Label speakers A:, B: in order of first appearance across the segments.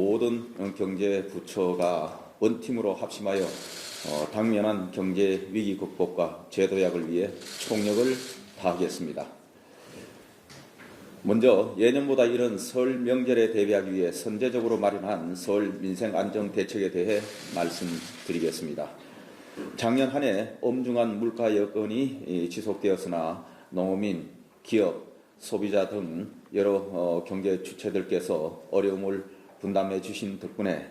A: 모든 경제 부처가 원팀으로 합심하여 당면한 경제 위기 극복과 제도약을 위해 총력을 다하겠습니다. 먼저 예년보다 이른 설 명절에 대비하기 위해 선제적으로 마련한 설 민생 안정 대책에 대해 말씀드리겠습니다. 작년 한 해 엄중한 물가 여건이 지속되었으나 농어민, 기업, 소비자 등 여러 경제 주체들께서 어려움을 분담해 주신 덕분에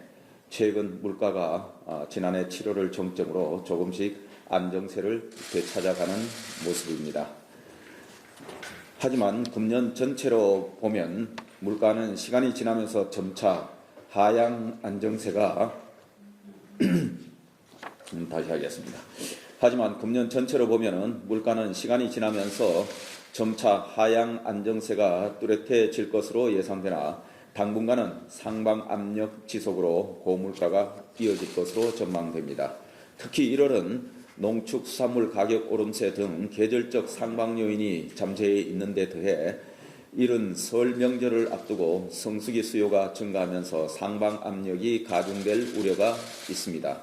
A: 최근 물가가 지난해 7월을 정점으로 조금씩 안정세를 되찾아가는 모습입니다. 하지만 금년 전체로 보면 물가는 시간이 지나면서 점차 하향 안정세가 다시 하겠습니다. 하지만 금년 전체로 보면 물가는 시간이 지나면서 점차 하향 안정세가 뚜렷해질 것으로 예상되나 당분간은 상방 압력 지속으로 고물가가 이어질 것으로 전망됩니다. 특히 1월은 농축수산물 가격 오름세 등 계절적 상방 요인이 잠재해 있는 데 더해 이른 설 명절을 앞두고 성수기 수요가 증가하면서 상방 압력이 가중될 우려가 있습니다.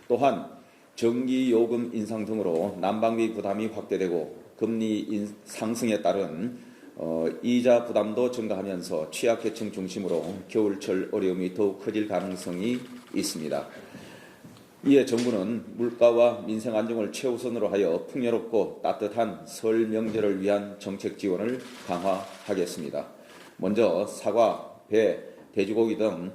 A: 또한 전기요금 인상 등으로 난방비 부담이 확대되고 금리 상승에 따른 이자 부담도 증가하면서 취약계층 중심으로 겨울철 어려움이 더욱 커질 가능성이 있습니다. 이에 정부는 물가와 민생 안정을 최우선으로 하여 풍요롭고 따뜻한 설 명절을 위한 정책 지원을 강화하겠습니다. 먼저 사과, 배, 돼지고기 등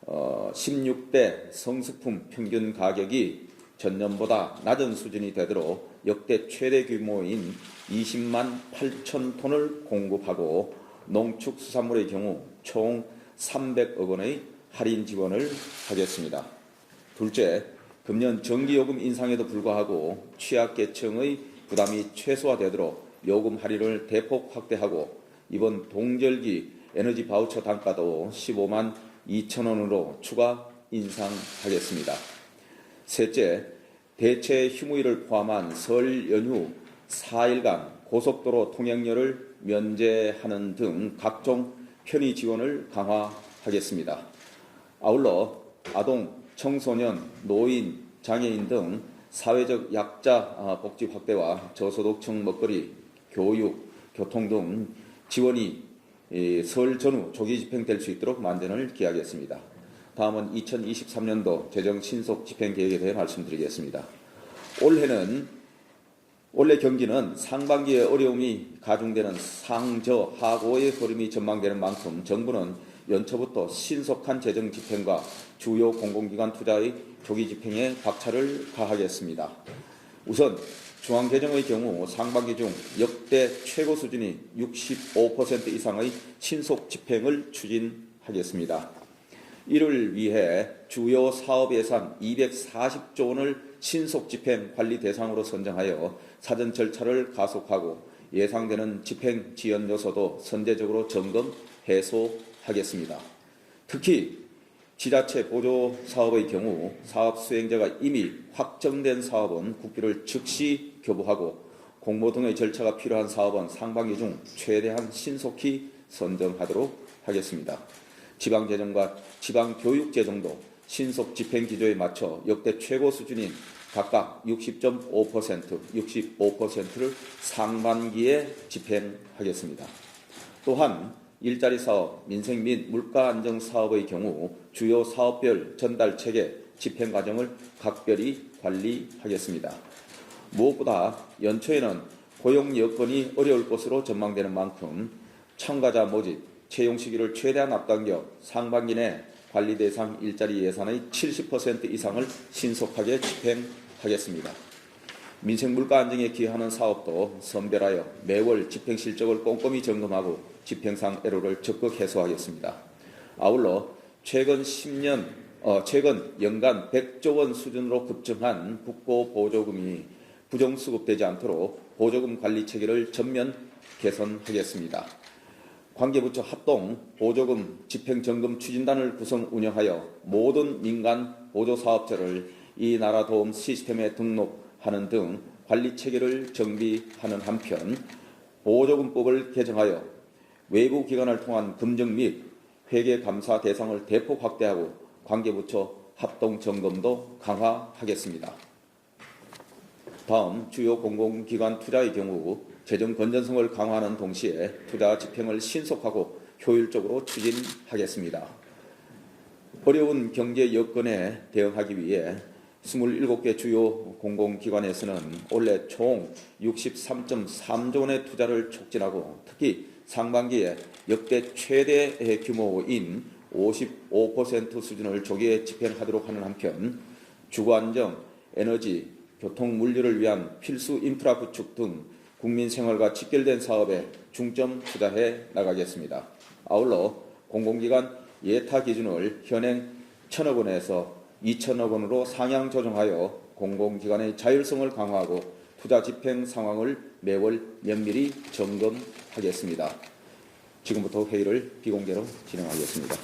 A: 16대 성식품 평균 가격이 전년보다 낮은 수준이 되도록 역대 최대 규모인 20만 8천 톤을 공급하고 농축수산물의 경우 총 300억 원의 할인 지원을 하겠습니다. 둘째, 금년 전기요금 인상에도 불구하고 취약계층의 부담이 최소화되도록 요금 할인을 대폭 확대하고 이번 동절기 에너지 바우처 단가도 15만 2천 원으로 추가 인상하겠습니다. 셋째, 대체 휴무일을 포함한 설 연휴 4일간 고속도로 통행료를 면제하는 등 각종 편의 지원을 강화하겠습니다. 아울러 아동, 청소년, 노인, 장애인 등 사회적 약자 복지 확대와 저소득층 먹거리, 교육, 교통 등 지원이 설 전후 조기 집행될 수 있도록 만전을 기하겠습니다. 다음은 2023년도 재정 신속 집행 계획에 대해 말씀드리겠습니다. 올해 경기는 상반기에 어려움이 가중되는 상저하고의 흐름이 전망되는 만큼 정부는 연초부터 신속한 재정 집행과 주요 공공기관 투자의 조기 집행에 박차를 가하겠습니다. 우선 중앙재정의 경우 상반기 중 역대 최고 수준인 65% 이상의 신속 집행을 추진하겠습니다. 이를 위해 주요 사업 예산 240조 원을 신속 집행 관리 대상으로 선정하여 사전 절차를 가속하고 예상되는 집행 지연 요소도 선제적으로 점검, 해소하겠습니다. 특히 지자체 보조 사업의 경우 사업 수행자가 이미 확정된 사업은 국비를 즉시 교부하고 공모 등의 절차가 필요한 사업은 상반기 중 최대한 신속히 선정하도록 하겠습니다. 지방재정과 지방교육재정도 신속 집행 기조에 맞춰 역대 최고 수준인 각각 60.5%, 65%를 상반기에 집행하겠습니다. 또한 일자리 사업, 민생 및 물가 안정 사업의 경우 주요 사업별 전달 체계 집행 과정을 각별히 관리하겠습니다. 무엇보다 연초에는 고용 여건이 어려울 것으로 전망되는 만큼 참가자 모집, 채용 시기를 최대한 앞당겨 상반기 내 관리 대상 일자리 예산의 70% 이상을 신속하게 집행하겠습니다. 민생 물가 안정에 기여하는 사업도 선별하여 매월 집행 실적을 꼼꼼히 점검하고 집행상 애로를 적극 해소하겠습니다. 아울러 최근 연간 100조 원 수준으로 급증한 국고 보조금이 부정수급되지 않도록 보조금 관리 체계를 전면 개선하겠습니다. 관계부처 합동 보조금 집행점검 추진단을 구성 운영하여 모든 민간 보조사업자를 이 나라 도움 시스템에 등록하는 등 관리체계를 정비하는 한편 보조금법을 개정하여 외부 기관을 통한 금정 및 회계 감사 대상을 대폭 확대하고 관계부처 합동 점검도 강화하겠습니다. 다음 주요 공공기관 투자의 경우 재정 건전성을 강화하는 동시에 투자 집행을 신속하고 효율적으로 추진하겠습니다. 어려운 경제 여건에 대응하기 위해 27개 주요 공공기관에서는 올해 총 63.3조 원의 투자를 촉진하고 특히 상반기에 역대 최대 규모인 55% 수준을 조기에 집행하도록 하는 한편 주거안정, 에너지, 교통, 물류를 위한 필수 인프라 구축 등 국민 생활과 직결된 사업에 중점 투자해 나가겠습니다. 아울러 공공기관 예타 기준을 현행 1,000억 원에서 2,000억 원으로 상향 조정하여 공공기관의 자율성을 강화하고 투자 집행 상황을 매월 면밀히 점검하겠습니다. 지금부터 회의를 비공개로 진행하겠습니다.